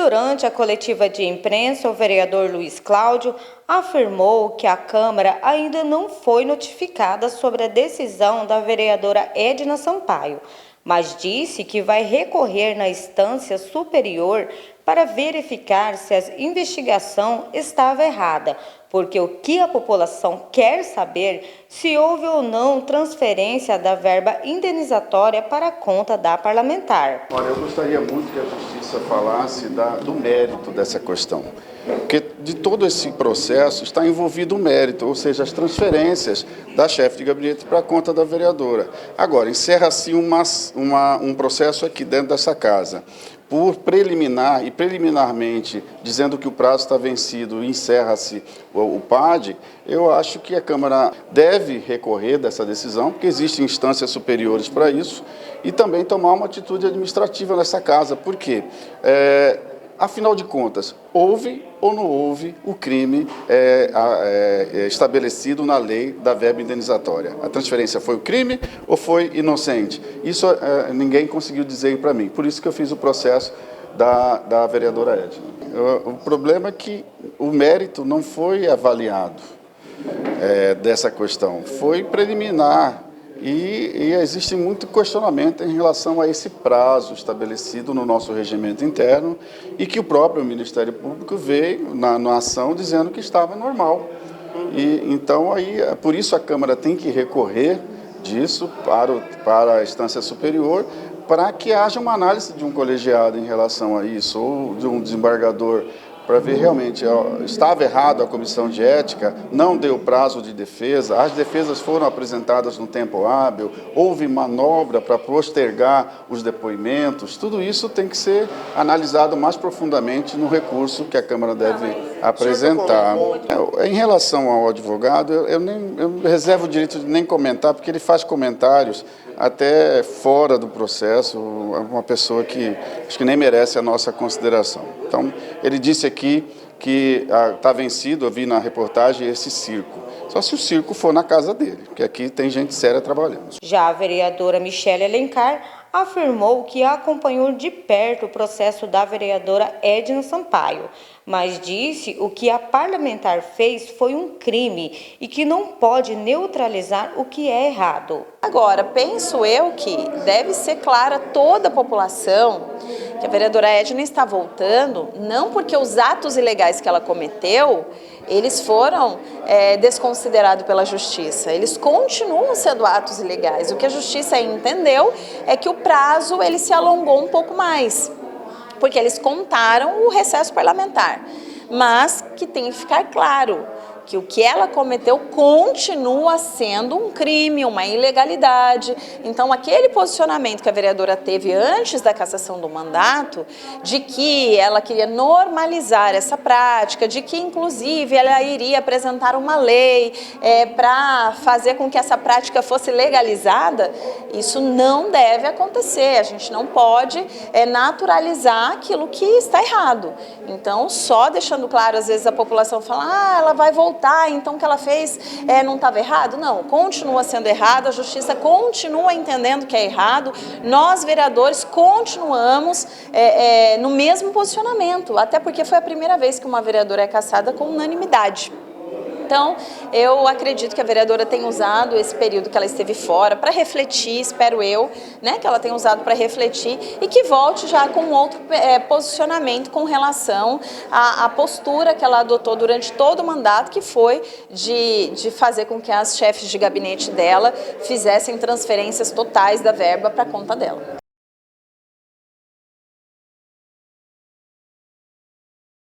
durante a coletiva de imprensa, o vereador Luiz Cláudio afirmou que a Câmara ainda não foi notificada sobre a decisão da vereadora Edna Sampaio, mas disse que vai recorrer na instância superior para verificar se a investigação estava errada, porque o que a população quer saber se houve ou não transferência da verba indenizatória para a conta da parlamentar. Olha, eu gostaria muito que a Justiça falasse do mérito dessa questão, porque de todo esse processo está envolvido o mérito, ou seja, as transferências da chefe de gabinete para a conta da vereadora. Agora, encerra-se um processo aqui dentro dessa casa, por preliminar e preliminarmente dizendo que o prazo está vencido e encerra-se o PAD, eu acho que a Câmara deve recorrer dessa decisão, porque existem instâncias superiores para isso, e também tomar uma atitude administrativa nessa casa. Por quê? Afinal de contas, houve ou não houve o crime estabelecido na lei da verba indenizatória? A transferência foi o crime ou foi inocente? Isso ninguém conseguiu dizer para mim, por isso que eu fiz o processo da vereadora Edna. O problema é que o mérito não foi avaliado dessa questão, foi preliminar. E existe muito questionamento em relação a esse prazo estabelecido no nosso regimento interno e que o próprio Ministério Público veio na ação dizendo que estava normal. Então, por isso a Câmara tem que recorrer disso para a instância superior, para que haja uma análise de um colegiado em relação a isso, ou de um desembargador, para ver realmente, estava errado a comissão de ética, não deu prazo de defesa, as defesas foram apresentadas no tempo hábil, houve manobra para postergar os depoimentos, tudo isso tem que ser analisado mais profundamente no recurso que a Câmara deve apresentar. Em relação ao advogado, eu reservo o direito de nem comentar, porque ele faz comentários até fora do processo, uma pessoa que acho que nem merece a nossa consideração. Então, ele disse aqui que está vencido, eu vi na reportagem, esse circo. Só se o circo for na casa dele, porque aqui tem gente séria trabalhando. Já a vereadora Michele Alencar afirmou que acompanhou de perto o processo da vereadora Edna Sampaio, mas disse o que a parlamentar fez foi um crime e que não pode neutralizar o que é errado. Agora, penso eu que deve ser clara a toda a população que a vereadora Edna está voltando, não porque os atos ilegais que ela cometeu, eles foram desconsiderados pela Justiça, eles continuam sendo atos ilegais. O que a Justiça entendeu é que o prazo ele se alongou um pouco mais, porque eles contaram o recesso parlamentar, mas que tem que ficar claro que o que ela cometeu continua sendo um crime, uma ilegalidade. Então, aquele posicionamento que a vereadora teve antes da cassação do mandato, de que ela queria normalizar essa prática, de que, inclusive, ela iria apresentar uma lei para fazer com que essa prática fosse legalizada, isso não deve acontecer. A gente não pode naturalizar aquilo que está errado. Então, só deixando claro, às vezes a população fala, ela vai voltar, então o que ela fez não estava errado? Não, continua sendo errado, a Justiça continua entendendo que é errado, nós vereadores continuamos no mesmo posicionamento, até porque foi a primeira vez que uma vereadora é cassada com unanimidade. Então, eu acredito que a vereadora tenha usado esse período que ela esteve fora para refletir, espero eu, que ela tenha usado para refletir e que volte já com outro posicionamento com relação à postura que ela adotou durante todo o mandato, que foi de fazer com que as chefes de gabinete dela fizessem transferências totais da verba para a conta dela.